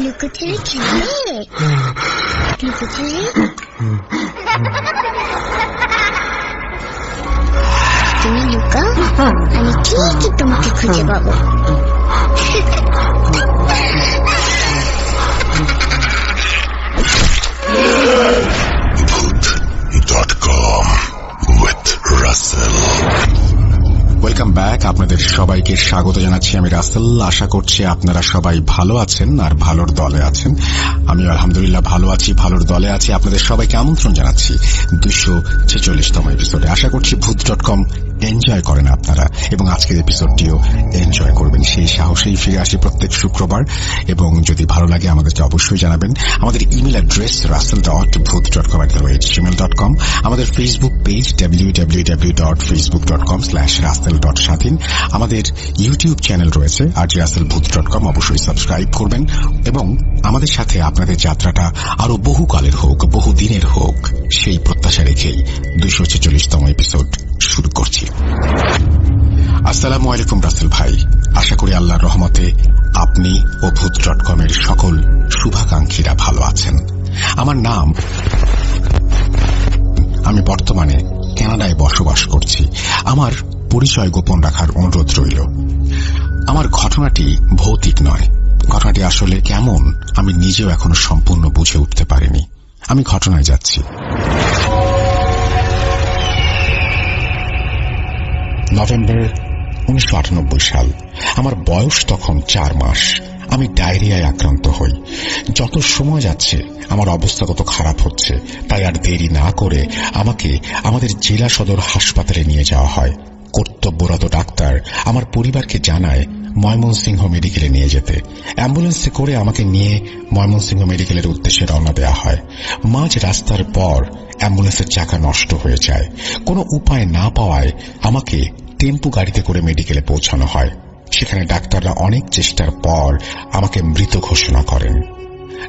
লুকোচুরি খেলবে? লুকোচুরি তুমি লুকাও, আমি ঠিকই তোমাকে খুঁজে পাবো। Voot.com with Russell. Welcome back. আপনাদের সবাইকে স্বাগত জানাচ্ছি। আমি রাসেল। আশা করছি আপনারা সবাই ভালো আছেন আর ভালোর দলে আছেন। আমি আলহামদুলিল্লাহ ভালো আছি, ভালোর দলে আছি। আপনাদের সবাইকে আমন্ত্রণ জানাচ্ছি 246তম এপিসোডে। আশা করছি ভূত.com এনজয় করেন আপনারা এবং আজকের এপিসোডটিও এনজয় করবেন। সেই সাহসেই ফিরে আসি প্রত্যেক শুক্রবার, এবং যদি ভালো লাগে আমাদেরকে অবশ্যই জানাবেন। আমাদের ইমেল অ্যাড্রেস russell.booth.com@gmail.com, আমাদের ফেসবুক পেজ www.facebook.com/russell.স্বাধীন, আমাদের ইউটিউব চ্যানেল রয়েছে rjrussellbooth.com, অবশ্যই সাবস্ক্রাইব করবেন এবং আমাদের সাথে আপনাদের যাত্রাটা আরো বহুকালের হোক, বহুদিনের হোক, সেই প্রত্যাশা রেখেই 246তম এপিসোড শুরু করছি। আসসালামু আলাইকুম রাসেল ভাই। আশা করি আল্লাহর রহমতে আপনি ও ভূত.com এর সকল শুভাকাঙ্ক্ষীরা ভালো আছেন। আমার নাম, আমি বর্তমানে কানাডায় বসবাস করছি। আমার পরিচয় গোপন রাখার অনুরোধ রইল। আমার ঘটনাটি ভৌতিক নয়। ঘটনাটি আসলে কেমন আমি নিজেও এখনো সম্পূর্ণ বুঝে উঠতে পারিনি। আমি ঘটনায় যাচ্ছি। নভেম্বর 1998 সাল। আমার বয়স তখন 4 মাস। আমি ডায়রিয়ায় আক্রান্ত হই। যত সময় যাচ্ছে আমার অবস্থা তত খারাপ হচ্ছে, তাই আর দেরি না করে আমাকে আমাদের জেলা সদর হাসপাতালে নিয়ে যাওয়া হয়। কর্তব্যরত ডাক্তার আমার পরিবারকে জানায় ময়মনসিংহ মেডিকেলে নিয়ে যেতে। অ্যাম্বুলেন্সে করে আমাকে নিয়ে ময়মনসিংহ মেডিকেলের উদ্দেশ্যে রওনা দেওয়া হয়। মাঝ রাস্তার পর অ্যাম্বুলেন্সের চাকা নষ্ট হয়ে যায়। কোনো উপায় না পাওয়ায় আমাকে টেম্পু গাড়িতে করে মেডিকেলে পৌঁছানো হয়। সেখানে ডাক্তাররা অনেক চেষ্টার পর আমাকে মৃত ঘোষণা করেন।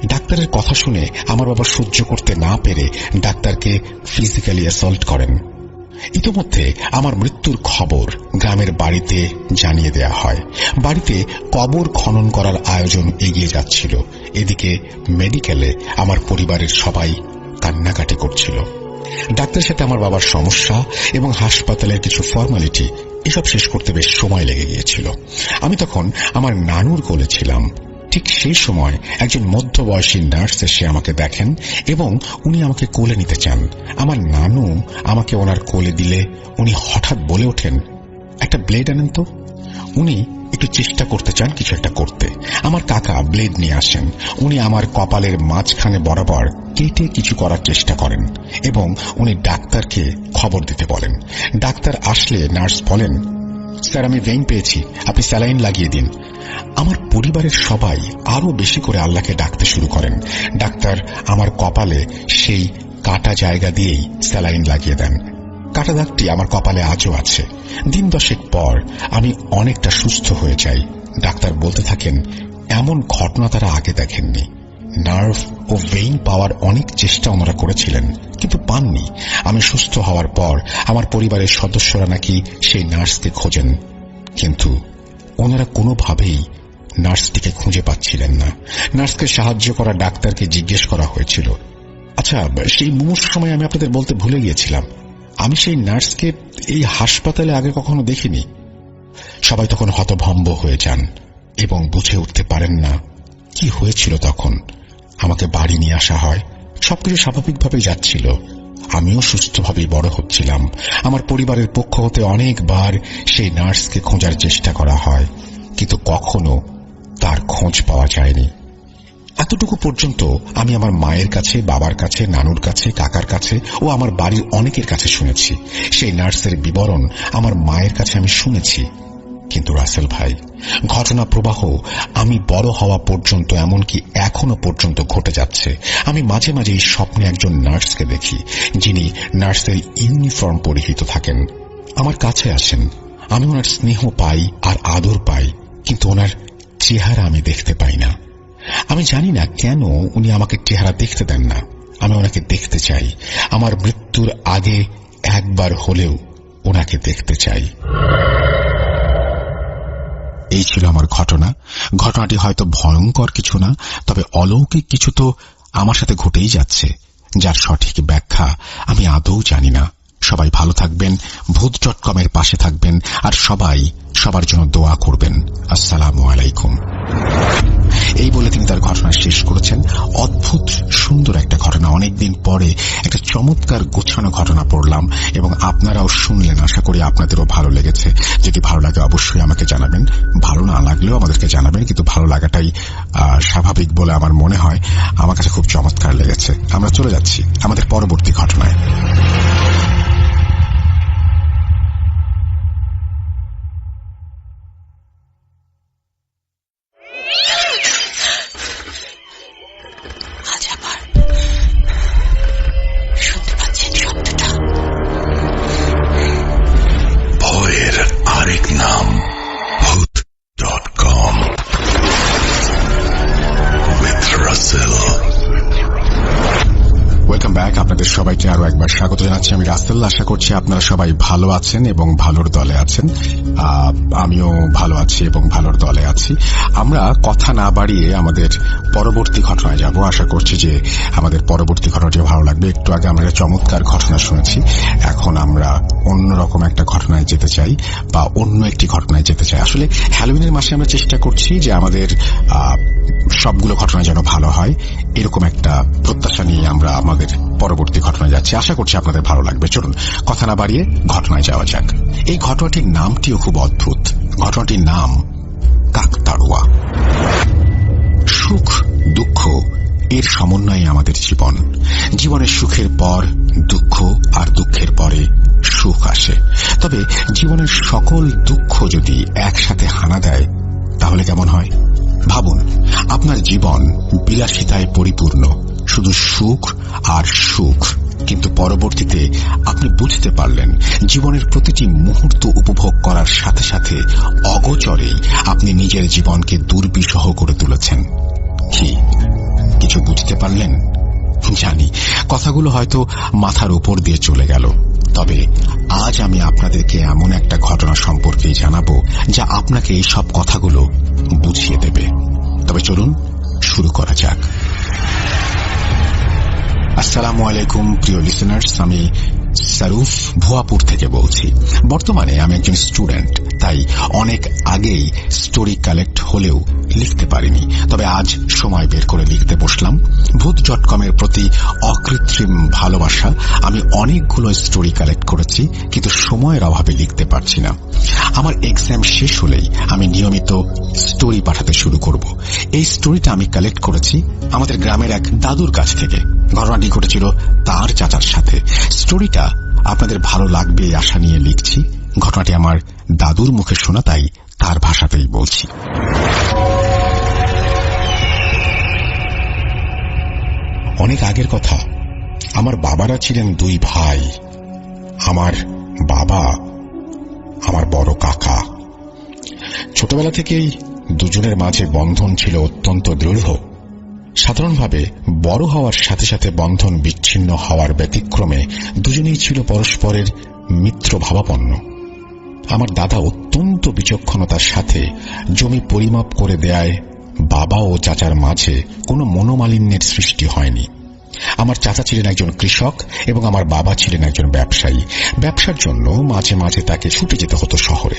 ডাক্তারের কথা শুনে আমার বাবা সহ্য করতে না পেরে ডাক্তারকে ফিজিক্যালি অ্যাসল্ট করেন। ইতোমধ্যে আমার মৃত্যুর খবর গ্রামের বাড়িতে জানিয়ে দেয়া হয়। বাড়িতে কবর খনন করার আয়োজন এগিয়ে যাচ্ছিল। এদিকে মেডিকেলে আমার পরিবারের সবাই কান্নাকাটি করছিল। ডাক্তারের সাথে আমার বাবার সমস্যা এবং হাসপাতালের কিছু ফর্মালিটি, এসব শেষ করতে বেশ সময় লেগে গিয়েছিল। আমি তখন আমার নানুর কোলে ছিলাম। ঠিক সেই সময় একজন মধ্যবয়সী নার্স এসে আমাকে দেখেন এবং উনি আমাকে কোলে নিতে চান। আমার নানু আমাকে ওনার কোলে দিলে উনি হঠাৎ বলে ওঠেন, একটা ব্লেড আনেন তো। উনি একটু চেষ্টা করতে চান কিছু একটা করতে। আমার কাকা ব্লেড নিয়ে আসেন। উনি আমার কপালের মাঝখানে বরাবর কেটে কিছু করার চেষ্টা করেন এবং উনি ডাক্তারকে খবর দিতে বলেন। ডাক্তার আসলে নার্স বলেন, স্যার আমি ভেইন পেয়েছি, আপনি স্যালাইন লাগিয়ে দিন। আমার পরিবারের সবাই আরো বেশি করে আল্লাহকে ডাকতে শুরু করেন। ডাক্তার আমার কপালে সেই কাটা জায়গা দিয়েই স্যালাইন লাগিয়ে দেন। কাটা দাগটি আমার কপালে আজও আছে। দিন 10 পর আমি অনেকটা সুস্থ হয়ে যাই। ডাক্তার বলতে থাকেন, এমন ঘটনা তারা আগে দেখেননি। নার্ভ ও ভেইন পাওয়ার অনেক চেষ্টা ওনারা করেছিলেন, কিন্তু পাননি। আমি সুস্থ হওয়ার পর আমার পরিবারের সদস্যরা নাকি সেই নার্সকে খোঁজেন, কিন্তু ওনারা কোনোভাবেই নার্সটিকে খুঁজে পাচ্ছিলেন না। নার্সকে সাহায্য করা ডাক্তারকে জিজ্ঞেস করা হয়েছিল। আচ্ছা, সেই মুমূর্ষু সময় আমি আপনাদের বলতে ভুলে গিয়েছিলাম, আমি সেই নার্সকে এই হাসপাতালে আগে কখনো দেখিনি। সবাই তখন হতভম্ব হয়ে যান এবং বুঝে উঠতে পারেন না কি হয়েছিল তখন। আমাকে বাড়ি নিয়ে আসা হয়। সবকিছু স্বাভাবিকভাবেই যাচ্ছিল। আমিও সুস্থভাবেই বড় হচ্ছিলাম। আমার পরিবারের পক্ষ হতে অনেকবার সেই নার্সকে খোঁজার চেষ্টা করা হয়, কিন্তু কখনো তার খোঁজ পাওয়া যায়নি। এতটুকু পর্যন্ত আমি আমার মায়ের কাছে, বাবার কাছে, নানুর কাছে, কাকার কাছে ও আমার বাড়ির অনেকের কাছে শুনেছি। সেই নার্সের বিবরণ আমার মায়ের কাছে আমি শুনেছি। কিন্তু রাসেল ভাই, ঘটনা প্রবাহ আমি বড় হওয়া পর্যন্ত, এমনকি এখনো পর্যন্ত ঘটে যাচ্ছে। আমি মাঝে মাঝে এই স্বপ্নে একজন নার্সকে দেখি, যিনি নার্সের ইউনিফর্ম পরিহিত থাকেন। আমার কাছে আসেন। আমি ওনার স্নেহ পাই আর আদর পাই, কিন্তু ওনার চেহারা আমি দেখতে পাই না। আমি জানি না কেন উনি আমাকে চেহারা দেখতে দেন না। আমি ওনাকে দেখতে চাই। আমার মৃত্যুর আগে একবার হলেও ওনাকে দেখতে চাই। এই ছিল আমার ঘটনাটি হয়তো ভয়ঙ্কর কিছু না, তবে অলৌকিক কিছু তো আমার সাথে ঘটেই যাচ্ছে, যার সঠিক ব্যাখ্যা আমি আদৌ জানি না। সবাই ভালো থাকবেন, ভূত.com-এর পাশে থাকবেন, আর সবাই সবার জন্য দোয়া করবেন। আসসালামু আলাইকুম। এই বলে তিনি তার ঘটনা শেষ করেছেন। অদ্ভুত সুন্দর একটা ঘটনা, অনেকদিন পরে একটা চমৎকার গোছানো ঘটনা পড়লাম এবং আপনারাও শুনলেন। আশা করি আপনাদেরও ভালো লেগেছে। যদি ভালো লাগে অবশ্যই আমাকে জানাবেন, ভালো না লাগলেও আমাদেরকে জানাবেন, কিন্তু ভালো লাগাটাই স্বাভাবিক বলে আমার মনে হয়। আমার কাছে খুব চমৎকার লেগেছে। আমরা চলে যাচ্ছি আমাদের পরবর্তী ঘটনায়। ভয়ের আরেক নাম ভূত.com with Russell। Welcome back. আপনাদের সবাইকে আরো একবার স্বাগত জানাচ্ছি। আমি রাসেল। আশা করছি আপনারা সবাই ভালো আছেন এবং ভালোর দলে আছেন। আমিও ভালো আছি এবং ভালোর দলে আছি। আমরা কথা না বাড়িয়ে আমাদের পরবর্তী ঘটনায় যাব। আশা করছি যে আমাদের পরবর্তী ঘটনাটি ভালো লাগবে। একটু আগে আমরা একটা চমৎকার ঘটনা শুনেছি, এখন আমরা অন্যরকম একটা ঘটনায় যেতে চাই, বা অন্য একটি ঘটনায় যেতে চাই। আসলে হ্যালোউইনের মাসে আমরা চেষ্টা করছি যে আমাদের সবগুলো ঘটনা যেন ভালো হয়, এরকম একটা প্রত্যাশা নিয়ে আমরা আমাদের পরবর্তী ঘটনায় যাচ্ছি। আশা করছি আপনাদের ভালো লাগবে। চলুন কথা না বাড়িয়ে ঘটনায় যাওয়া যাক। এই ঘটনাটির নামটিও খুব অদ্ভুত। ঘটনাটির নাম কাকতাড়ুয়া। সুখ দুঃখ এর সমন্বয়ে আমাদের জীবন। জীবনের সুখের পর দুঃখ, আর দুঃখের পরে সুখ আসে। তবে জীবনের সকল দুঃখ যদি একসাথে হানা দেয় তাহলে কেমন হয়? ভাবুন, আপনার জীবন বিলাসিতায় পরিপূর্ণ, শুধু সুখ আর সুখ, কিন্তু পরবর্তীতে আপনি বুঝতে পারলেন জীবনের প্রতিটি মুহূর্ত উপভোগ করার সাথে সাথে অগোচরেই আপনি নিজের জীবনকে দুর্বিষহ করে তুলেছেন। কি কিছু বুঝতে পারলেন? জানি কথাগুলো হয়তো মাথার উপর দিয়ে চলে গেল, তবে আজ আমি আপনাদেরকে এমন একটা ঘটনা সম্পর্কেই জানাবো যা আপনাকে এই সব কথাগুলো বুঝিয়ে দেবে। তবে চলুন শুরু করা যাক। আসসালামু আলাইকুম প্রিয় লিসেনার্স, আমি সারুফ ভুয়াপুর থেকে বলছি। বর্তমানে আমি একজন স্টুডেন্ট, তাই অনেক আগেই স্টোরি কালেক্ট হলেও লিখতে পারিনি, তবে আজ সময় বের করে লিখতে বসলাম। ভূত.com-এর প্রতি অকৃত্রিম ভালোবাসা, আমি অনেকগুলো স্টোরি কালেক্ট করেছি, কিন্তু সময়ের অভাবে লিখতে পারছি না। আমার এক্সাম শেষ হলেই আমি নিয়মিত স্টোরি পাঠাতে শুরু করব। এই স্টোরিটা আমি কালেক্ট করেছি আমাদের গ্রামের এক দাদুর কাছ থেকে। ঘটনাটি ঘটেছিল তার চাচার সাথে। স্টোরিটা আপনাদের ভালো লাগবে আশা নিয়ে লিখছি। ঘটনাটি আমার দাদুর মুখে শোনা, তাই তার ভাষাতেই বলছি। অনেক আগের কথা। আমার বাবারা ছিলেন দুই ভাই। আমার বাবা আমার বড় কাকা। ছোটবেলা থেকেই দুজনের মাঝে বন্ধন ছিল অত্যন্ত দৃঢ়। সাধারণভাবে বড় হওয়ার সাথে সাথে বন্ধন বিচ্ছিন্ন হওয়ার ব্যতিক্রমে দুজনেই ছিল পরস্পরের মিত্র ভাবাপন্ন। আমার দাদা অত্যন্ত বিচক্ষণতার সাথে জমি পরিমাপ করে দেয়ায় বাবা ও চাচার মাঝে কোনো মনোমালিন্যের সৃষ্টি হয়নি। আমার চাচা ছিলেন একজন কৃষক এবং আমার বাবা ছিলেন একজন ব্যবসায়ী। ব্যবসার জন্য মাঝে মাঝে তাকে ছুটে যেতে হতো শহরে।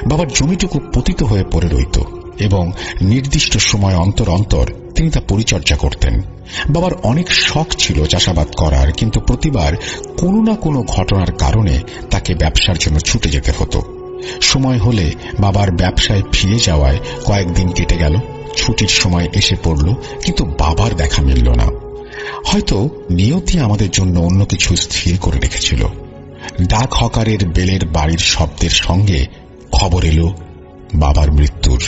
বাবার জমিটুকু পতিত হয়ে পড়ে রইত এবং নির্দিষ্ট সময় অন্তর অন্তর তিনি তা পরিচর্যা করতেন। বাবার অনেক শখ ছিল চাষাবাদ করার, কিন্তু প্রতিবার কোনো না কোনো ঘটনার কারণে তাকে ব্যবসার জন্য ছুটে যেতে হতো। সময় হলে বাবার ব্যবসায় ফিরে যাওয়ায় কয়েকদিন কেটে গেল। ছুটির সময় এসে পড়ল, কিন্তু বাবার দেখা মিলল না। হয়তো নিয়তি আমাদের জন্য অন্য কিছু স্থির করে রেখেছিল। ডাক হকারের বেলের বাড়ির শব্দের সঙ্গে খবর এলো বাবার মৃত্যুর।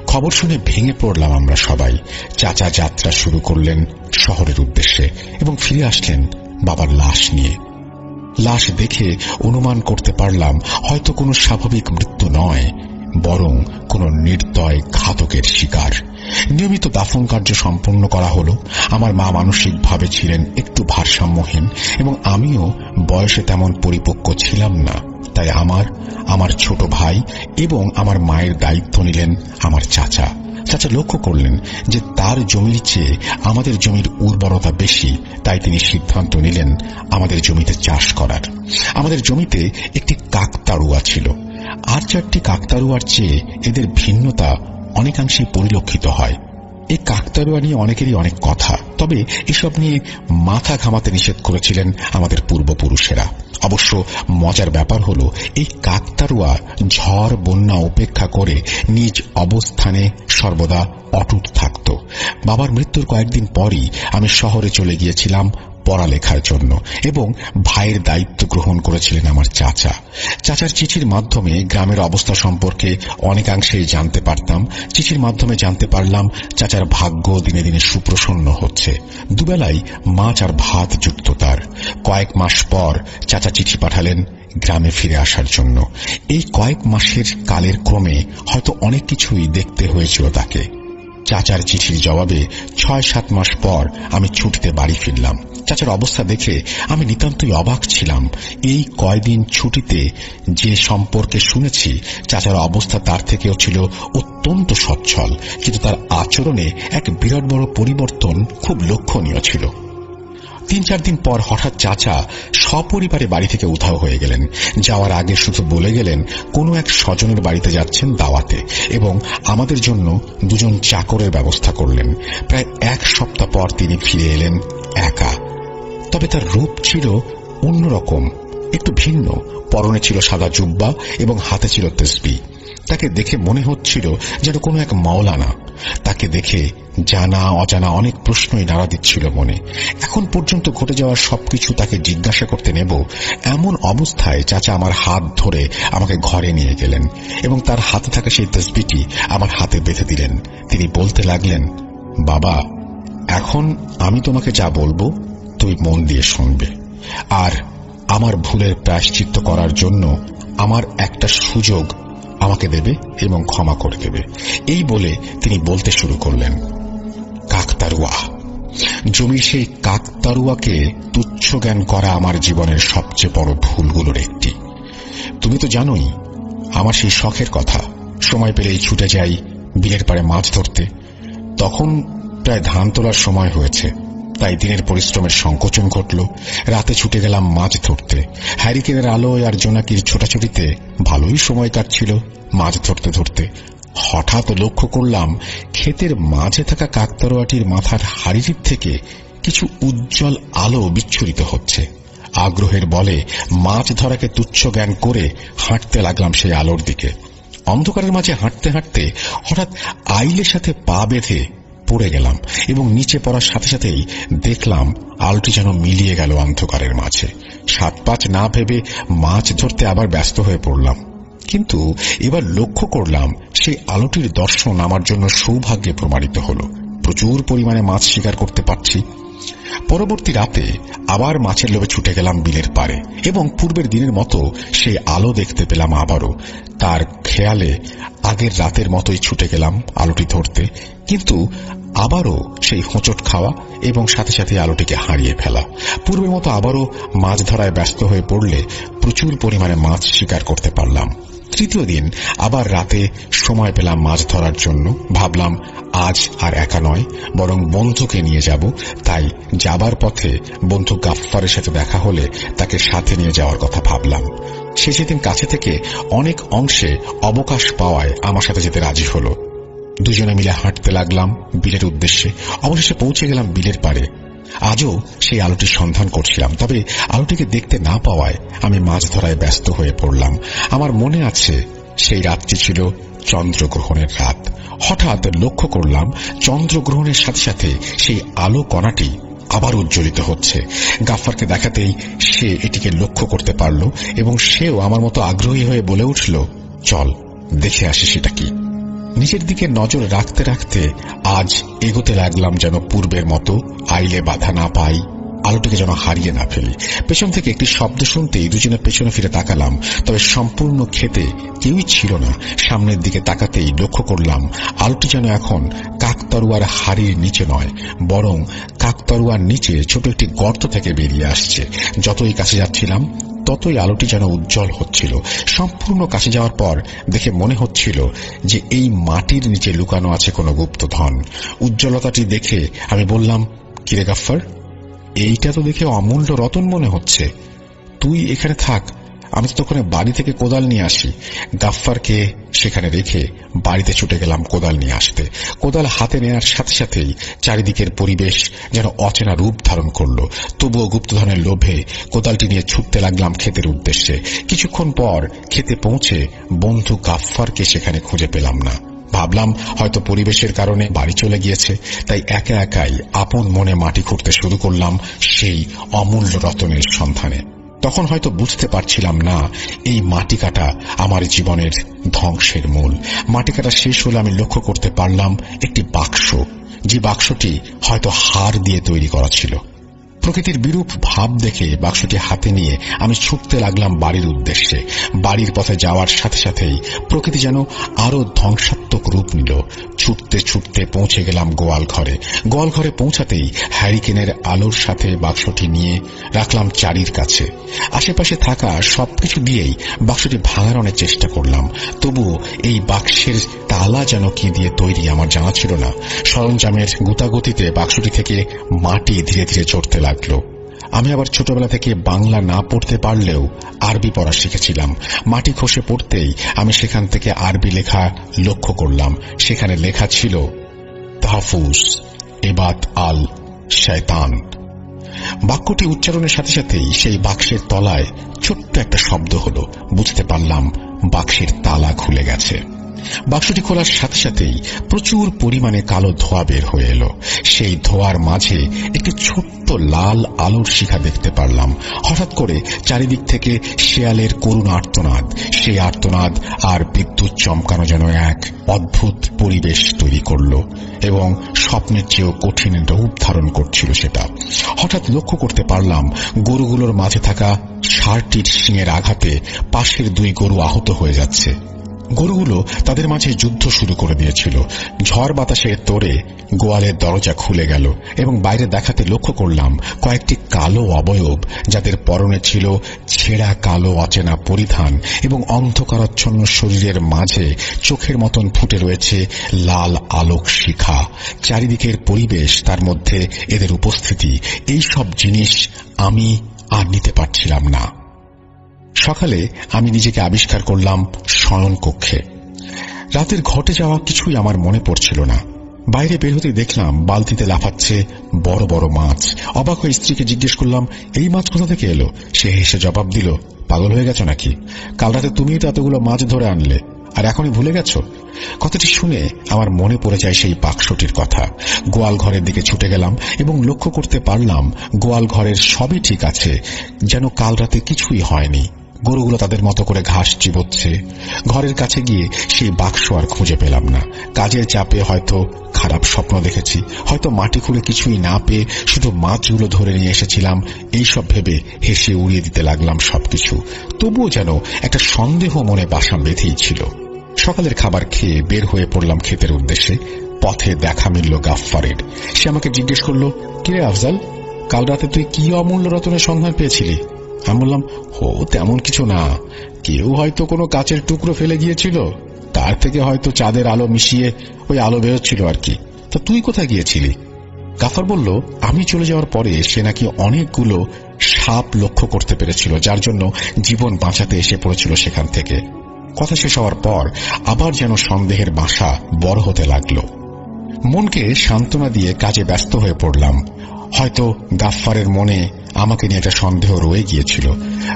খবর শুনে ভেঙে পড়লাম আমরা সবাই। চাচা যাত্রা শুরু করলেন শহরের উদ্দেশ্যে এবং ফিরে আসলেন বাবার লাশ নিয়ে। লাশ দেখে অনুমান করতে পারলাম হয়তো কোনো স্বাভাবিক মৃত্যু নয়, বরং কোনো নির্দয় ঘাতকের শিকার। নিয়মিত দাফন কার্য সম্পন্ন করা হল। আমার মা মানসিকভাবে ছিলেন একটু ভারসাম্যহীন এবং আমিও বয়সে তেমন পরিপক্ক ছিলাম না। তাই আমার ছোট ভাই এবং আমার মায়ের দায়িত্ব নিলেন আমার চাচা। চাচা লক্ষ্য করলেন যে তার জমির চেয়ে আমাদের জমির উর্বরতা বেশি, তাই তিনি সিদ্ধান্ত নিলেন আমাদের জমিতে চাষ করার। আমাদের জমিতে একটি কাকতাড়ুয়া ছিল। আর 4টি কাকতাড়ুয়ার চেয়ে এদের ভিন্নতা অনেকাংশেই পরিলক্ষিত হয়। এই কাকতাড়ুয়া নিয়ে অনেকেরই অনেক কথা, তবে এসব নিয়ে মাথা ঘামাতে নিষেধ করেছিলেন আমাদের পূর্বপুরুষেরা। অবশ্য মজার ব্যাপার হলো এই কাকতাড়ুয়া ঝড় বন্যা উপেক্ষা করে নিজ অবস্থানে সর্বদা অটুট থাকত। বাবার মৃত্যুর কয়েকদিন পরই আমি শহরে চলে গিয়েছিলাম পড়ালেখার জন্য এবং ভাইয়ের দায়িত্ব গ্রহণ করেছিলেন আমার চাচা। চাচার চিঠির মাধ্যমে গ্রামের অবস্থা সম্পর্কে অনেকাংশেই জানতে পারতাম। চিঠির মাধ্যমে জানতে পারলাম চাচার ভাগ্য দিনে দিনে সুপ্রসন্ন হচ্ছে। দুবেলাই মাছ আর ভাত জুটত তার। কয়েক মাস পর চাচা চিঠি পাঠালেন গ্রামে ফিরে আসার জন্য। এই কয়েক মাসের কালের ক্রমে হয়তো অনেক কিছুই দেখতে হয়েছিল তাকে। চাচার চিঠির জবাবে 6-7 মাস পর আমি ছুটিতে বাড়ি ফিরলাম। চাচার অবস্থা দেখে আমি নিতান্তই অবাক ছিলাম। এই কয়দিন ছুটিতে যে সম্পর্কে শুনেছি, চাচার অবস্থা তার থেকেও ছিল অত্যন্ত সচ্ছল, কিন্তু তার আচরণে এক বিরাট বড় পরিবর্তন খুব লক্ষণীয় ছিল। 3-4 দিন পর হঠাৎ চাচা সপরিবারে বাড়ি থেকে উধাও হয়ে গেলেন। যাওয়ার আগে শুধু বলে গেলেন কোনো এক স্বজনের বাড়িতে যাচ্ছেন দাওয়াতে, এবং আমাদের জন্য 2জন চাকরের ব্যবস্থা করলেন। প্রায় 1 সপ্তাহ পর তিনি ফিরে এলেন একা। তবে তার রূপ ছিল অন্যরকম, একটু ভিন্ন। পরনে ছিল সাদা জুব্বা এবং হাতে ছিল তসবিহ। তাকে দেখে মনে হচ্ছিল যেন কোনো এক মাওলানা। তাকে দেখে জানা অজানা অনেক প্রশ্নই নাড়া দিচ্ছিল মনে। এখন পর্যন্ত ঘটে যাওয়ার সবকিছু তাকে জিজ্ঞাসা করতে নেব, এমন অবস্থায় চাচা আমার হাত ধরে আমাকে ঘরে নিয়ে গেলেন এবং তার হাতে থাকা সেই তসবিহটি আমার হাতে বেঁধে দিলেন। তিনি বলতে লাগলেন, বাবা, এখন আমি তোমাকে যা বলবো তুই মন দিয়ে শুনবে, আর আমার ভুলের প্রায়শ্চিত্ত করার জন্য আমার একটা সুযোগ আমাকে দেবে এবং ক্ষমা করে দেবে। এই বলে তিনি বলতে শুরু করলেন, কাকতাড়ুয়া। জমির সেই কাকতাড়ুয়াকে তুচ্ছ জ্ঞান করা আমার জীবনের সবচেয়ে বড় ভুলগুলোর একটি। তুমি তো জানোই আমার সেই শখের কথা। সময় পেলেই ছুটে যাই বিলের পাড়ে মাছ ধরতে। তখন প্রায় ধান তোলার সময় হয়েছে, তাই দিনের পরিশ্রমের সংকোচন ঘটল। রাতে ছুটে গেলাম মাছ ধরতে। হ্যারিকেনের আলোয় আর জোনাকির ছোটাছুটিতে ভালোই সময় কাটছিল মাছ ধরতে ধরতে। হঠাৎ লক্ষ্য করলাম ক্ষেতের মাঝে থাকা কাকতাড়ুয়াটির মাথার হাড়িটির থেকে কিছু উজ্জ্বল আলো বিচ্ছুরিত হচ্ছে। আগ্রহের বলে মাছ ধরাকে তুচ্ছ জ্ঞান করে হাঁটতে লাগলাম সেই আলোর দিকে। অন্ধকারের মাঝে হাঁটতে হাঁটতে হঠাৎ আইলের সাথে পা বেঁধে পড়ে গেলাম এবং নিচে পড়ার সাথে সাথেই দেখলাম আলোটি যেন মিলিয়ে গেল অন্ধকারের মাঝে। 7-5 না ভেবে মাছ ধরতে আবার ব্যস্ত হয়ে পড়লাম, কিন্তু এবার লক্ষ্য করলাম সেই আলোটির দর্শন আমার জন্য সৌভাগ্যে প্রমাণিত হল। প্রচুর পরিমাণে মাছ শিকার করতে পারছি। পরবর্তী রাতে আবার মাছের লোভে ছুটে গেলাম বিলের পাড়ে এবং পূর্বের দিনের মতো সেই আলো দেখতে পেলাম আবারও। তার খেয়ালে আগের রাতের মতোই ছুটে গেলাম আলোটি ধরতে, কিন্তু আবারও সেই হোঁচট খাওয়া এবং সাথে সাথে আলোটিকে হারিয়ে ফেলা। পূর্বের মতো আবারও মাছ ধরায় ব্যস্ত হয়ে পড়লে প্রচুর পরিমাণে মাছ শিকার করতে পারলাম। তৃতীয় দিন আবার রাতে সময় পেলাম মাছ ধরার জন্য। ভাবলাম আজ আর একা নয়, বরং বন্ধুকে নিয়ে যাব। তাই যাবার পথে বন্ধু গাফফারের সাথে দেখা হলে তাকে সাথে নিয়ে যাওয়ার কথা ভাবলাম। সে সেদিন কাছে থেকে অনেক অংশে অবকাশ পাওয়ায় আমার সাথে যেতে রাজি হল। 2জনে মিলে হাঁটতে লাগলাম বিলের উদ্দেশ্যে। অবশেষে পৌঁছে গেলাম বিলের পাড়ে। আজও সেই আলোটির সন্ধান করছিলাম, তবে আলোটিকে দেখতে না পাওয়ায় আমি মাছ ধরায় ব্যস্ত হয়ে পড়লাম। আমার মনে আছে সেই রাতটি ছিল চন্দ্রগ্রহণের রাত। হঠাৎ লক্ষ্য করলাম চন্দ্রগ্রহণের সাথে সাথে সেই আলো কণাটি আবার উজ্জ্বলিত হচ্ছে। গাফফারকে দেখাতেই সে এটিকে লক্ষ্য করতে পারল এবং সেও আমার মতো আগ্রহী হয়ে বলে উঠল, চল দেখে আসি সেটা কি। নিজের দিকে নজর রাখতে রাখতে আজ এগোতে লাগলাম যেন পূর্বের মতো, আইলে বাধা না পাই, আলোটিকে যেন হারিয়ে না ফেলি। পেছন থেকে একটি শব্দ শুনতেই 2জনে পেছনে ফিরে তাকালাম, তবে সম্পূর্ণ ক্ষেতে কেউই ছিল না। সামনের দিকে তাকাতেই লক্ষ্য করলাম আলোটি যেন এখন কাকতাড়ুয়ার হাড়ির নিচে নয়, বরং কাকতাড়ুয়ার নিচে ছোট একটি গর্ত থেকে বেরিয়ে আসছে। যতই কাছে যাচ্ছিলাম ততই আলোটি যেন উজ্জ্বল হচ্ছিল। সম্পূর্ণ কাছে যাওয়ার পর দেখে মনে হচ্ছিল যে এই মাটির নিচে লুকানো আছে কোনো গুপ্তধন। উজ্জ্বলতাটি দেখে আমি বললাম, কিরে গাফফার, এইটা তো দেখে অমূল্য রতন মনে হচ্ছে। তুই এখানে থাক, আমি তো তখন বাড়ি থেকে কোদাল নিয়ে আসি। গাফফারকে সেখানে রেখে বাড়িতে ছুটে গেলাম কোদাল নিয়ে আসতে। কোদাল হাতে নেওয়ার সাথে সাথেই চারিদিকের পরিবেশ যেন অচেনা রূপ ধারণ করলো। তবুও গুপ্তধনের লোভে কোদালটি নিয়ে ছুটতে লাগলাম ক্ষেতের উদ্দেশ্যে। কিছুক্ষণ পর ক্ষেতে পৌঁছে বন্ধু গাফফারকে সেখানে খুঁজে পেলাম না। ভাবলাম হয়তো পরিবেশের কারণে বাড়ি চলে গিয়েছে, তাই একা একাই আপন মনে মাটি খুঁড়তে শুরু করলাম সেই অমূল্য রতনের সন্ধানে। তখন হয়তো বুঝতে পারছিলাম না এই মাটি কাটা আমার জীবনের ধ্বংসের মূল। মাটি কাটা শেষ হলে আমি লক্ষ্য করতে পারলাম একটি বাক্স, যে বাক্সটি হয়তো হাড় দিয়ে তৈরি করা ছিল। প্রকৃতির বিরূপ ভাব দেখে বাক্সটি হাতে নিয়ে আমি ছুটতে লাগলাম বাড়ির উদ্দেশ্যে। বাড়ির পথে যাওয়ার সাথে সাথেই প্রকৃতি যেন আরো ধ্বংসাত্মক রূপ নিল। ছুটতে ছুটতে পৌঁছে গেলাম গোয়াল ঘরে। গোয়াল ঘরে পৌঁছাতেই হ্যারিকেনের আলোর সাথে বাক্সটি নিয়ে রাখলাম চারির কাছে। আশেপাশে থাকা সবকিছু দিয়েই বাক্সটি ভাঙার অনেক চেষ্টা করলাম। তবুও এই বাক্সের তালা যেন কি দিয়ে তৈরি আমার জানা ছিল না। সরঞ্জামের গুতাগুতিতে বাক্সটি থেকে মাটি ধীরে ধীরে ঝরতে লাগলো। আমি আবার ছোটবেলা থেকে বাংলা না পড়তে পারলেও আরবি পড়া শিখেছিলাম। মাটি খসে পড়তেই আমি সেখান থেকে আরবি লেখা লক্ষ্য করলাম। সেখানে লেখা ছিল তাহফুজ এবাত আল শয়তান। বাক্যটি উচ্চারণের সাথে সাথেই সেই বাক্সের তলায় ছোট্ট একটা শব্দ হলো। বুঝতে পারলাম বাক্সের তালা খুলে গেছে। বাক্সটি খোলার সাথে সাথেই প্রচুর পরিমাণে কালো ধোঁয়া বের হয়ে এলো। সেই ধোঁয়ার মাঝে একটি ছোট্ট লাল আলোর শিখা দেখতে পারলাম। হঠাৎ করে চারিদিক থেকে শেয়ালের করুণ আর্তনাদ, সেই আর্তনাদ আর বিদ্যুৎ চমকানো যেন এক অদ্ভুত পরিবেশ তৈরি করল এবং স্বপ্নের চেয়েও কঠিন রূপ ধারণ করছিল সেটা। হঠাৎ লক্ষ্য করতে পারলাম গরুগুলোর মাঝে থাকা ষাঁড়টির শিঙের আঘাতে পাশের দুই গরু আহত হয়ে যাচ্ছে। গরুগুলো তাদের মাঝে যুদ্ধ শুরু করে দিয়েছিল। ঝড় বাতাসের তোড়ে গোয়ালের দরজা খুলে গেল এবং বাইরে দেখাতে লক্ষ্য করলাম কয়েকটি কালো অবয়ব, যাদের পরনে ছিল ছেঁড়া কালো অচেনা পরিধান এবং অন্ধকারাচ্ছন্ন শরীরের মাঝে চোখের মতন ফুটে রয়েছে লাল আলোক শিখা। চারিদিকের পরিবেশ, তার মধ্যে এদের উপস্থিতি, এই সব জিনিস আমি আর নিতে পারছিলাম না। সকালে আমি নিজেকে আবিষ্কার করলাম শয়ন কক্ষে। রাতের ঘটে যাওয়া কিছুই আমার মনে পড়ছিল না। বাইরে বের হতে দেখলাম বালতিতে লাফাচ্ছে বড় বড় মাছ। অবাক হয়ে স্ত্রীকে জিজ্ঞেস করলাম, এই মাছ কোথা থেকে এলো? সে হেসে জবাব দিল, পাগল হয়ে গেছো নাকি? কাল রাতে তুমিই তো এতগুলো মাছ ধরে আনলে, আর এখনই ভুলে গেছো? কথাটি শুনে আমার মনে পড়ে যায় সেই বাক্সটির কথা। গোয়াল ঘরের দিকে ছুটে গেলাম এবং লক্ষ্য করতে পারলাম গোয়াল ঘরের সবই ঠিক আছে, যেন কাল রাতে কিছুই হয়নি। গরুগুলো তাদের মতো করে ঘাস চিবোচ্ছে। ঘরের কাছে গিয়ে সেই বাক্স আর খুঁজে পেলাম না। কাজের চাপে হয়তো খারাপ স্বপ্ন দেখেছি, হয়তো মাটি খুঁড়ে কিছুই না পেয়ে শুধু মাছগুলো ধরে নিয়ে এসেছিলাম। এইসব ভেবে হেসে উড়িয়ে দিতে লাগলাম সবকিছু। তবুও যেন একটা সন্দেহ মনে বাসা বেঁধেই ছিল। সকালের খাবার খেয়ে বের হয়ে পড়লাম ক্ষেতের উদ্দেশ্যে। পথে দেখা মিলল গাফফারের। সে আমাকে জিজ্ঞেস করলো, কিরে আফজাল, কাল রাতে তুই কি অমূল্য রতনের সন্ধান পেয়েছিলি? আমি বললাম, তেমন কিছু না, কেউ হয়তো কোনো কাচের টুকরো ফেলে গিয়েছিল, তার থেকে হয়তো চাঁদের আলো মিশিয়ে ওই আলো বেরোচ্ছিল আর কি। তা তুই কোথায় গিয়েছিলি? গাফফার বলল, আমি চলে যাওয়ার পরে সে নাকি অনেকগুলো সাপ লক্ষ্য করতে পেরেছিল, যার জন্য জীবন বাঁচাতে এসে পড়েছিল সেখান থেকে। কথা শেষ হওয়ার পর আবার যেন সন্দেহের বাসা বড় হতে লাগলো। মনকে সান্ত্বনা দিয়ে কাজে ব্যস্ত হয়ে পড়লাম। হয়তো গাফফারের মনে আমাকে নিয়ে একটা সন্দেহ রয়ে গিয়েছিল।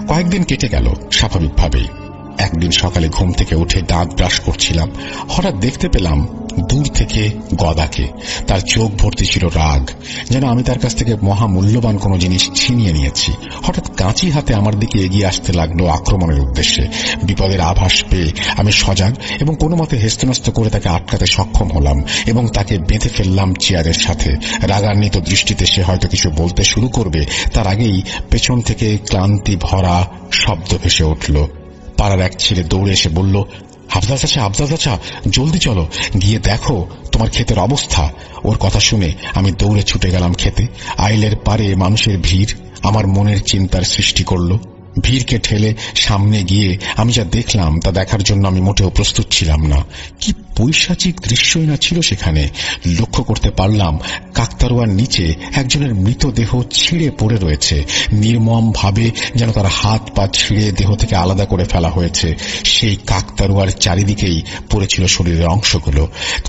কয়েকদিন কেটে গেল স্বাভাবিকভাবেই। একদিন সকালে ঘুম থেকে উঠে দাঁত ব্রাশ করছিলাম, হঠাৎ দেখতে পেলাম দূর থেকে গদাকে। তার চোখ ভর্তি ছিল রাগ, যেন আমি তার কাছ থেকে মহামূল্যবান কোনো জিনিস ছিনিয়ে নিয়েছি। হঠাৎ কাঁচি হাতে আমার দিকে এগিয়ে আসতে লাগলো আক্রমণের উদ্দেশ্যে। বিপদের আভাস পেয়ে আমি সজাগ এবং কোনো মতে হেস্তনস্ত করে তাকে আটকাতে সক্ষম হলাম এবং তাকে বেঁধে ফেললাম চেয়ারের সাথে। রাগান্বিত দৃষ্টিতে সে হয়তো কিছু বলতে শুরু করবে, তার আগেই পেছন থেকে ক্লান্তি ভরা শব্দ ভেসে উঠল। পাড়ার এক ছেলে দৌড়ে এসে বলল, আফজাল চাচা, জলদি চলো, গিয়ে দেখো তোমার ক্ষেতের অবস্থা। ওর কথা শুনে আমি দৌড়ে ছুটে গেলাম ক্ষেতে। আইলের পারে মানুষের ভিড় আমার মনের চিন্তার সৃষ্টি করল। ভিড়কে ঠেলে সামনে গিয়ে আমি যা দেখলাম তা দেখার জন্য আমি মোটেও প্রস্তুত ছিলাম না। কি পৈশাচিক দৃশ্যই না ছিল সেখানে। লক্ষ্য করতে পারলাম কাকতাড়ুয়ার নিচে একজনের মৃতদেহ ছিঁড়ে পড়ে রয়েছে, নির্মম ভাবে যেন তার হাত পা ছিঁড়ে দেহ থেকে আলাদা করে ফেলা হয়েছে। সেই কাকতাড়ুয়ার চারিদিকেই পড়েছিল শরীরের অংশগুলো।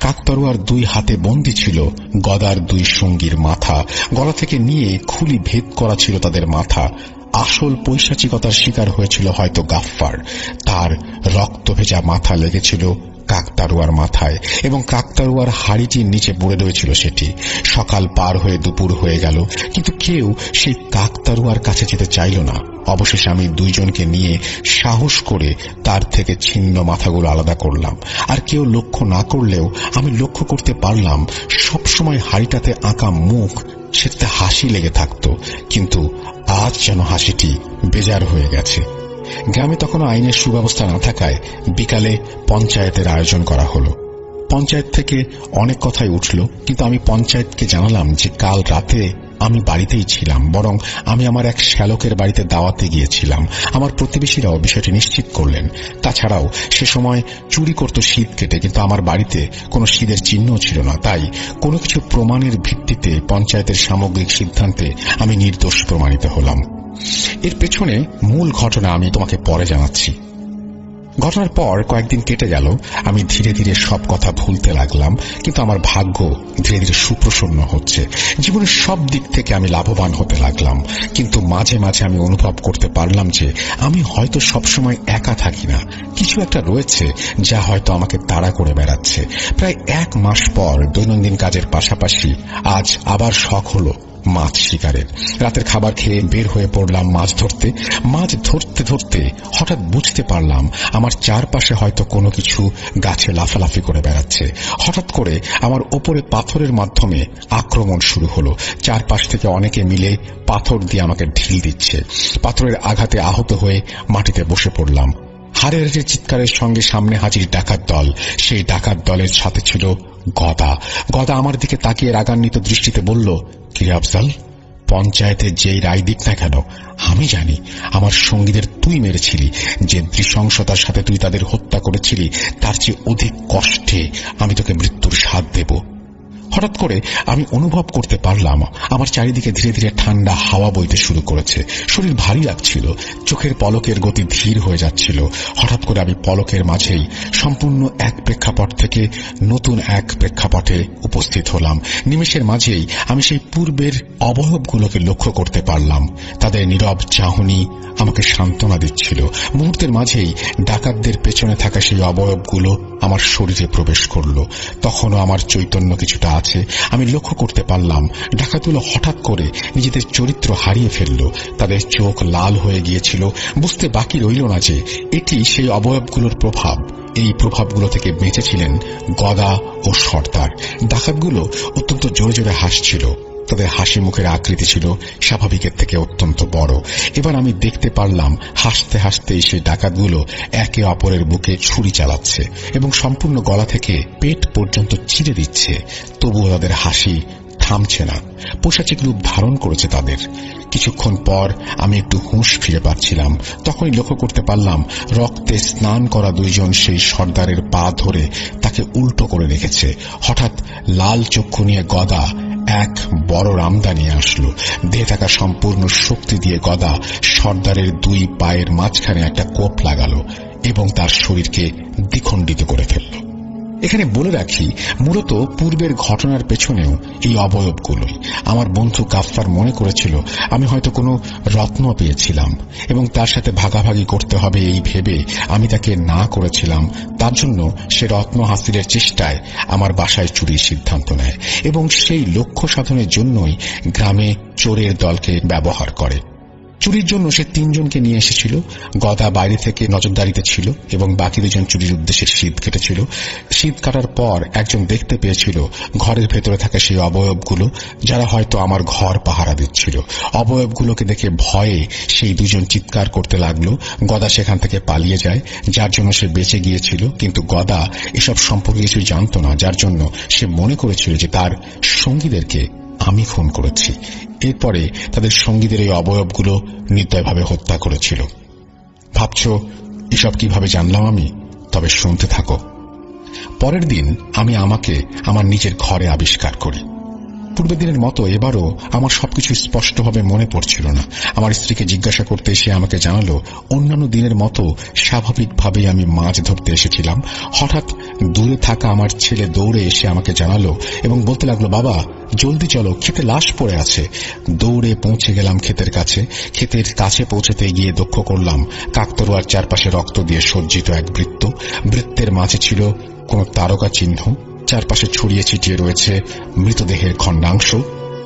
কাকতাড়ুয়ার দুই হাতে বন্দী ছিল গদার দুই সঙ্গীর মাথা। গলা থেকে নিয়ে খুলি ভেদ করা ছিল তাদের মাথা। আসল পৈশাচিকতার শিকার হয়েছিল হয়তো গাফফার। তার রক্ত ভেজা মাথা লেগেছিল কাকতাড়ুয়ার মাথায় এবং কাকতাড়ুয়ার হাড়িটির নিচে পড়ে রয়েছিল সেটি। সকাল পার হয়ে দুপুর হয়ে গেল, কিন্তু কেউ সেই কাকতাড়ুয়ার কাছে যেতে চাইল না। অবশেষে আমি দুইজনকে নিয়ে সাহস করে তার থেকে ছিন্ন মাথাগুলো আলাদা করলাম। আর কেউ লক্ষ্য না করলেও আমি লক্ষ্য করতে পারলাম সবসময় হাড়িটাতে আঁকা মুখ, সেটাতে হাসি লেগে থাকত, কিন্তু আজ যেন হাসিটি বেজার হয়ে গেছে। গ্রামে তখনও আইনের সুব্যবস্থা না থাকায় বিকালে পঞ্চায়েতের আয়োজন করা হলো। পঞ্চায়েত থেকে অনেক কথাই উঠল, কিন্তু আমি পঞ্চায়েতকে জানালাম যে কাল রাতে আমি বাড়িতেই ছিলাম, বরং আমি আমার এক শ্যালকের বাড়িতে দাওয়াতে গিয়েছিলাম। আমার প্রতিবেশীরাও বিষয়টি নিশ্চিত করলেন। তাছাড়াও সে সময় চুরি করত শীত কেটে, কিন্তু আমার বাড়িতে কোনো শীতের চিহ্ন ছিল না। তাই কোনো কিছু প্রমাণের ভিত্তিতে পঞ্চায়েতের সামগ্রিক সিদ্ধান্তে আমি নির্দোষ প্রমাণিত হলাম। এর পেছনে মূল ঘটনা আমি তোমাকে পরে জানাচ্ছি। ঘটনার পর কয়েকদিন কেটে গেল। আমি ধীরে ধীরে সব কথা ভুলতে লাগলাম, কিন্তু আমার ভাগ্য ধীরে ধীরে সুপ্রসন্ন হচ্ছে। জীবনের সব দিক থেকে আমি লাভবান হতে লাগলাম। কিন্তু মাঝে মাঝে আমি অনুভব করতে পারলাম যে আমি হয়তো সবসময় একা থাকি না। কিছু একটা রয়েছে যা হয়তো আমাকে তাড়া করে বেড়াচ্ছে। প্রায় 1 মাস পর দৈনন্দিন কাজের পাশাপাশি আজ আবার শখ হলো মাছ শিকারের। রাতের খাবার খেয়ে বের হয়ে পড়লাম মাছ ধরতে। মাছ ধরতে ধরতে হঠাৎ বুঝতে পারলাম আমার চারপাশে হয়তো কোনো কিছু গাছে লাফালাফি করে বেড়াচ্ছে। হঠাৎ করে আমার ওপরে পাথরের মাধ্যমে আক্রমণ শুরু হলো। চারপাশ থেকে অনেকে মিলে পাথর দিয়ে আমাকে ঢিল দিচ্ছে। পাথরের আঘাতে আহত হয়ে মাটিতে বসে পড়লাম। হাড়ের চিৎকারের সঙ্গে সামনে হাজির ডাকাত দল। সেই ডাকাত দলের সাথে ছিল গদা। গদা আমার দিকে তাকিয়ে রাগান্বিত দৃষ্টিতে বলল, কিরে আফজাল, পঞ্চায়েতের যেই রায় দিক না কেন, আমি জানি আমার সঙ্গীদের তুই মেরেছিলি। যে নৃশংসতার সাথে তুই তাদের হত্যা করেছিলি তার চেয়ে অধিক কষ্টে আমি তোকে মৃত্যুর স্বাদ দেব। হঠাৎ করে আমি অনুভব করতে পারলাম আমার চারিদিকে ধীরে ধীরে ঠান্ডা হাওয়া বইতে শুরু করেছে। শরীর ভারী লাগছিল, চোখের পলকের গতি ধীর হয়ে যাচ্ছিল। হঠাৎ করে আমি পলকের মাঝেই সম্পূর্ণ এক প্রেক্ষাপট থেকে নতুন এক প্রেক্ষাপটে উপস্থিত হলাম। নিমেষের মাঝেই আমি সেই পূর্বের অবয়বগুলোকে লক্ষ্য করতে পারলাম। তাদের নীরব চাহনি আমাকে সান্ত্বনা দিচ্ছিল। মুহূর্তের মাঝেই ডাকাতদের পেছনে থাকা সেই অবয়বগুলো আমার শরীরে প্রবেশ করল। তখনও আমার চৈতন্য কিছুটা আছে। আমি লক্ষ্য করতে পারলাম ডাকাতগুলো হঠাৎ করে নিজেদের চরিত্র হারিয়ে ফেলল। তাদের চোখ লাল হয়ে গিয়েছিল। বুঝতে বাকি রইল না যে এটি সেই অবয়বগুলোর প্রভাব। এই প্রভাবগুলো থেকে বেঁচেছিলেন গদা ও সর্দার। ডাকাতগুলো অত্যন্ত জোরে জোরে হাসছিল। তাদের হাসি মুখের আকৃতি ছিল স্বাভাবিকের থেকে অত্যন্ত বড়। এবার আমি দেখতে পারলাম হাসতে হাসতেই সেই ডাকাতগুলো একে অপরের বুকে ছুরি চালাচ্ছে এবং সম্পূর্ণ গলা থেকে পেট পর্যন্ত চিরে দিচ্ছে। তবুও তাদের হাসি থামছে না, পৈশাচিক রূপ ধারণ করেছে তাদের। কিছুক্ষণ পর আমি একটু হুঁশ ফিরে পাচ্ছিলাম। তখনই লক্ষ্য করতে পারলাম রক্তে স্নান করা দুইজন সেই সর্দারের পা ধরে তাকে উল্টো করে রেখেছে। হঠাৎ লাল চক্ষু নিয়ে গদা এক বড় রামদা নিয়ে আসলো। দেহে থাকা সম্পূর্ণ শক্তি দিয়ে গদা সর্দারের দুই পায়ের মাঝখানে একটা কোপ লাগালো এবং তার শরীরকে দ্বিখণ্ডিত করে ফেলল। এখানে বলে রাখি, মূলত পূর্বের ঘটনার পেছনেও এই অবয়বগুলোই। আমার বন্ধু গাফফার মনে করেছিল আমি হয়তো কোনো রত্ন পেয়েছিলাম এবং তার সাথে ভাগাভাগি করতে হবে এই ভেবে আমি তাকে না করেছিলাম। তার জন্য সে রত্ন হাসিলের চেষ্টায় আমার বাসায় চুরির সিদ্ধান্ত নেয় এবং সেই লক্ষ্য সাধনের জন্যই গ্রামে চোরের দলকে ব্যবহার করে। চুরির জন্য সে 3 জনকে নিয়ে এসেছিল। গদা বাইরে থেকে নজরদারিতে ছিল এবং বাকি 2 জন চুরির উদ্দেশ্যে শীত কেটেছিল। শীত কাটার পর একজন দেখতে পেয়েছিল ঘরের ভেতরে থাকা সেই অবয়বগুলো, যারা হয়তো আমার ঘর পাহারা দিচ্ছিল। অবয়বগুলোকে দেখে ভয়ে সেই 2 জন চিৎকার করতে লাগলো। গদা সেখান থেকে পালিয়ে যায়, যার জন্য সে বেঁচে গিয়েছিল। কিন্তু গদা এসব সম্পর্কে কিছু জানত না, যার জন্য সে মনে করেছিল যে তার সঙ্গীদেরকে আমি খুন করেছি। এরপরে তাদের সঙ্গীদের এই অবয়বগুলো নির্দয়ভাবে হত্যা করেছিল। ভাবছ এসব কিভাবে জানলাম আমি? তবে শুনতে থাকো। পরের দিন আমি আমাকে আমার নিজের ঘরে আবিষ্কার করি। পূর্বের দিনের মতো এবারও আমার সবকিছু স্পষ্টভাবে মনে পড়ছিল না। আমার স্ত্রীকে জিজ্ঞাসা করতে এসে আমাকে জানালো, অন্যান্য দিনের মতো স্বাভাবিকভাবেই আমি মাছ ধরতে এসেছিলাম। হঠাৎ দূরে থাকা আমার ছেলে দৌড়ে এসে আমাকে জানালো এবং বলতে লাগলো, বাবা জলদি চলো, ক্ষেতে লাশ পড়ে আছে। দৌড়ে পৌঁছে গেলাম ক্ষেতের কাছে। ক্ষেতের কাছে পৌঁছতে গিয়ে লক্ষ্য করলাম কাকতাড়ুয়ার চারপাশে রক্ত দিয়ে সজ্জিত এক বৃত্ত। বৃত্তের মাঝে ছিল কোন তারকা চিহ্ন। চারপাশে ছড়িয়ে ছিটিয়ে রয়েছে মৃতদেহের খণ্ডাংশ।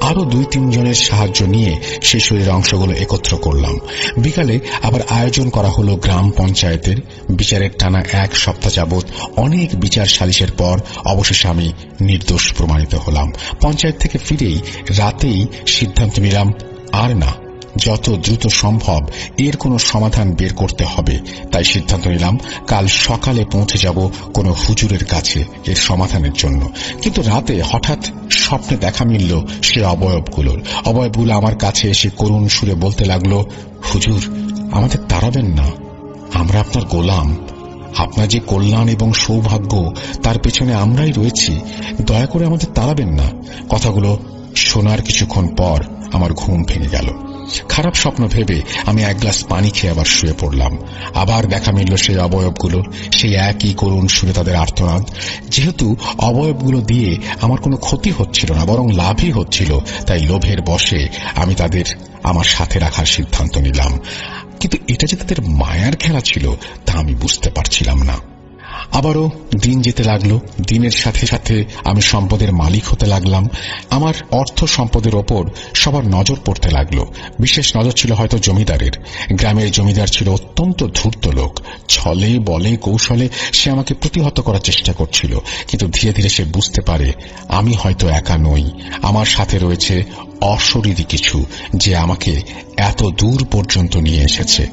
আরো 2-3 জনের সাহায্য নিয়ে সেই শরীরের অংশগুলো একত্র করলাম। বিকালে আবার আয়োজন করা হলো গ্রাম পঞ্চায়েতের। বিচারের টানা 1 সপ্তাহ যাবৎ অনেক বিচার সালিশের পর অবশেষে আমি নির্দোষ প্রমাণিত হলাম। পঞ্চায়েত থেকে ফিরেই রাতেই সিদ্ধান্ত নিলাম, আর না, যত দ্রুত সম্ভব এর কোনো সমাধান বের করতে হবে। তাই সিদ্ধান্ত নিলাম কাল সকালে পৌঁছে যাব কোনো হুজুরের কাছে এর সমাধানের জন্য। কিন্তু রাতে হঠাৎ স্বপ্নে দেখা মিলল সে অবয়বগুলো আমার কাছে এসে করুণ সুরে বলতে লাগলো, হুজুর আমাদের তাড়াবেন না, আমরা আপনার গোলাম। আপনার যে কল্যাণ এবং সৌভাগ্য তার পেছনে আমরাই রয়েছি, দয়া করে আমাদের তাড়াবেন না। কথাগুলো শোনার কিছুক্ষণ পর আমার ঘুম ভেঙে গেল। খারাপ স্বপ্ন ভেবে আমি 1 গ্লাস পানি খেয়ে আবার শুয়ে পড়লাম। আবার দেখা মিলল সেই অবয়বগুলো, সেই একই করুণ সুরে তাদের আর্তনাদ। যেহেতু অবয়বগুলো দিয়ে আমার কোনো ক্ষতি হচ্ছিল না, বরং লাভই হচ্ছিল, তাই লোভের বশে আমি তাদের আমার সাথে রাখার সিদ্ধান্ত নিলাম। কিন্তু এটা যে তাদের মায়ার খেলা ছিল তা আমি বুঝতে পারছিলাম না। আবারও দিন যেতে লাগলো। দিনের সাথে সাথে আমি সম্পদের মালিক হতে লাগলাম। আমার অর্থ সম্পদের ওপর সবার নজর পড়তে লাগলো। বিশেষ নজর ছিল হয়তো জমিদারের। গ্রামের জমিদার ছিল অত্যন্ত ধূর্ত লোক। ছলে বলে কৌশলে সে আমাকে প্রতিহত করার চেষ্টা করছিল। কিন্তু ধীরে ধীরে সে বুঝতে পারে আমি হয়তো একা নই, আমার সাথে রয়েছে অশরীরী কিছু যে আমাকে এত দূর পর্যন্ত নিয়ে এসেছে।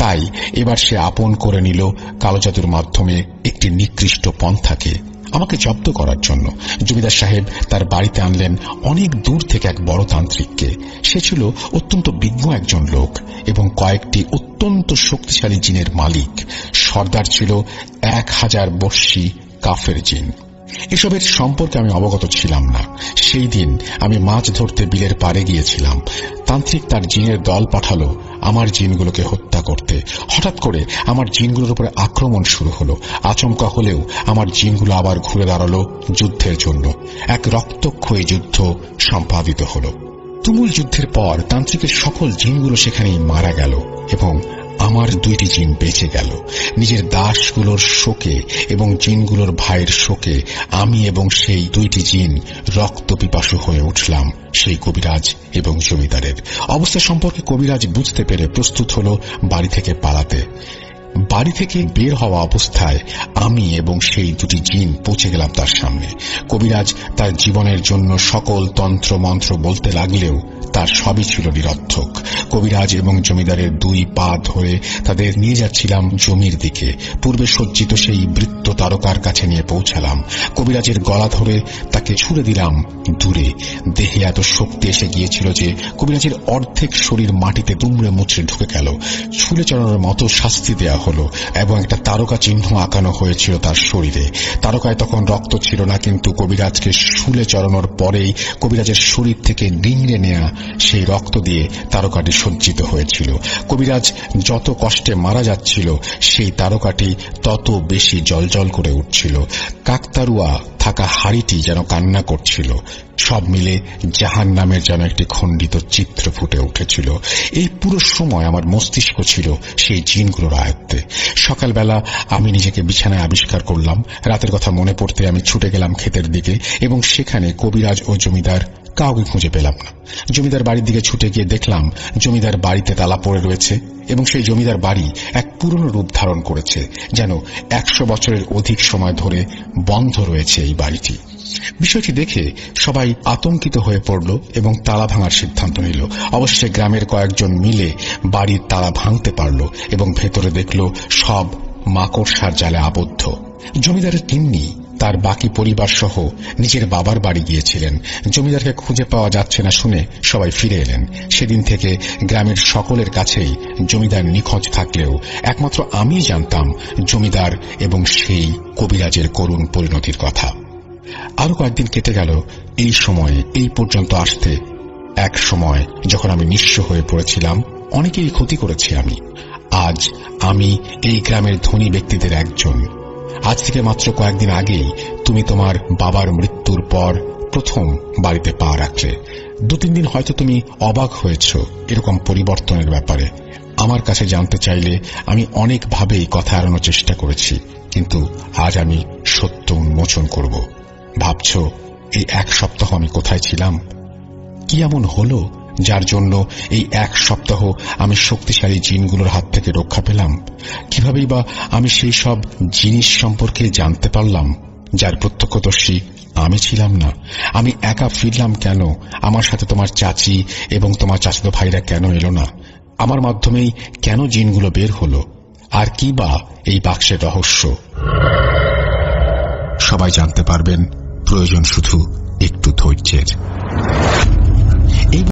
তাই এবার সে আপন করে নিল কালো জাদুর মাধ্যমে একটি নিকৃষ্ট পন্থাকে আমাকে জব্দ করার জন্য। জমিদার সাহেব তার বাড়িতে আনলেন অনেক দূর থেকে এক বড় তান্ত্রিককে। সে ছিল অত্যন্ত বিজ্ঞ একজন লোক এবং কয়েকটি অত্যন্ত শক্তিশালী জিনের মালিক। সর্দার ছিল 1000 বর্ষী কাফের জিন। এসবের সম্পর্কে আমি অবগত ছিলাম না। সেই দিন আমি মাছ ধরতে বিলের পাড়ে গিয়েছিলাম। তান্ত্রিক তার জিনের দল পাঠালো আমার জিনগুলোকে হত্যা করতে। হঠাৎ করে আমার জিনগুলোর উপরে আক্রমণ শুরু হলো। আচমকা হলেও আমার জিনগুলো আবার ঘুরে দাঁড়ালো যুদ্ধের জন্য। এক রক্তক্ষয়ী যুদ্ধ সম্পাদিত হলো। তুমুল যুদ্ধের পর তান্ত্রিকের সকল জিনগুলো সেখানেই মারা গেল এবং আমার 2টি জিন বেঁচে গেল। নিজের দাসগুলোর শোকে এবং জিনগুলোর ভাইয়ের শোকে আমি এবং সেই 2টি জিন রক্ত পিপাসু হয়ে উঠলাম সেই কবিরাজ এবং জমিদারের অবস্থা সম্পর্কে। কবিরাজ বুঝতে পেরে প্রস্তুত হল বাড়ি থেকে পালাতে। বাড়ি থেকে বের হওয়া অবস্থায় আমি এবং সেই 2টি জিন পৌঁছে গেলাম তার সামনে। কবিরাজ তার জীবনের জন্য সকল তন্ত্র মন্ত্র বলতে লাগলেও তার সবই ছিল নিরর্থক। কবিরাজ এবং জমিদারের 2 পা ধরে তাদের নিয়ে যাচ্ছিলাম জমির দিকে। পূর্বে সজ্জিত সেই বৃত্ত তারকার কাছে নিয়ে পৌঁছালাম। কবিরাজের গলা ধরে তাকে ছুড়ে দিলাম দূরে। দেহে এত শক্তি এসে গিয়েছিল যে কবিরাজের অর্ধেক শরীর মাটিতে দুমড়ে মুচড়ে ঢুকে গেল। ছুলে চড়ানোর মতো শাস্তি দেয়া হলো এবং একটা তারকা চিহ্ন আঁকানো হয়েছিল তার শরীরে। তারকায় তখন রক্ত ছিল না, কিন্তু কবিরাজকে শুলে চড়ানোর পরেই কবিরাজের শরীর থেকে নিংড়ে নেয়া সেই রক্ত দিয়ে তারকাটি সজ্জিত হয়েছিল। কবিরাজ যত কষ্টে মারা যাচ্ছিল সেই তারকাটি তত বেশি জ্বলজ্বল করে উঠছিল। কাকতাড়ুয়া থাকা হাড়িটি যেন কান্না করছিল। সব মিলে জাহান্নামের যেন একটি খণ্ডিত চিত্র ফুটে উঠেছিল। এই পুরো সময় আমার মস্তিষ্ক ছিল সেই জিনগুলোর আয়ত্তে। সকালবেলা আমি নিজেকে বিছানায় আবিষ্কার করলাম। রাতের কথা মনে পড়তে আমি ছুটে গেলাম ক্ষেতের দিকে এবং সেখানে কবিরাজ ও জমিদার কাউকে খুঁজে পেলাম না। জমিদার বাড়ির দিকে ছুটে গিয়ে দেখলাম জমিদার বাড়িতে তালা পড়ে রয়েছে এবং সেই জমিদার বাড়ি এক পুরনো রূপ ধারণ করেছে, যেন 100 বছরের অধিক সময় ধরে বন্ধ রয়েছে এই বাড়িটি। বিষয়টি দেখে সবাই আতঙ্কিত হয়ে পড়ল এবং তালা ভাঙার সিদ্ধান্ত নিল। অবশেষে গ্রামের কয়েকজন মিলে বাড়ির তালা ভাঙতে পারল এবং ভেতরে দেখল সব মাকড়সার জালে আবদ্ধ। জমিদারের তিন্নি তার বাকি পরিবার সহ নিজের বাবার বাড়ি গিয়েছিলেন। জমিদারকে খুঁজে পাওয়া যাচ্ছে না শুনে সবাই ফিরে এলেন। সেদিন থেকে গ্রামের সকলের কাছেই জমিদার নিখোঁজ থাকলেও একমাত্র আমিই জানতাম জমিদার এবং সেই কবিরাজের করুণ পরিণতির কথা। আরো কয়েকদিন কেটে গেল এই সময়ে এই পর্যন্ত আসতে। এক সময় যখন আমি নিঃস্ব হয়ে পড়েছিলাম, অনেকেই ক্ষতি করেছি আমি। আজ আমি এই গ্রামের ধনী ব্যক্তিদের একজন। আজ থেকে মাত্র কয়েকদিন আগেই তুমি তোমার বাবার মৃত্যুর পর প্রথম বাড়িতে পা রাখলে। 2-3 দিন হয়তো তুমি অবাক হয়েছ এরকম পরিবর্তনের ব্যাপারে। আমার কাছে জানতে চাইলে আমি অনেকভাবেই কথা এড়ানোর চেষ্টা করেছি, কিন্তু আজ আমি সত্য উন্মোচন করব। ভাবছ এই 1 সপ্তাহ আমি কোথায় ছিলাম? কি এমন হলো যার জন্য এই 1 সপ্তাহ আমি শক্তিশালী জিনগুলোর হাত থেকে রক্ষা পেলাম? কিভাবেই বা আমি সেই সব জিনিস সম্পর্কে জানতে পারলাম যার প্রত্যক্ষদর্শী আমি ছিলাম না? আমি একা ফিরলাম কেন? আমার সাথে তোমার চাচি এবং তোমার চাচাতো ভাইরা কেন এলো না? আমার মাধ্যমেই কেন জিনগুলো বের হলো? আর কি বা এই বাক্সের রহস্য? সবাই জানতে পারবেন, প্রয়োজন শুধু একটু ধৈর্যের।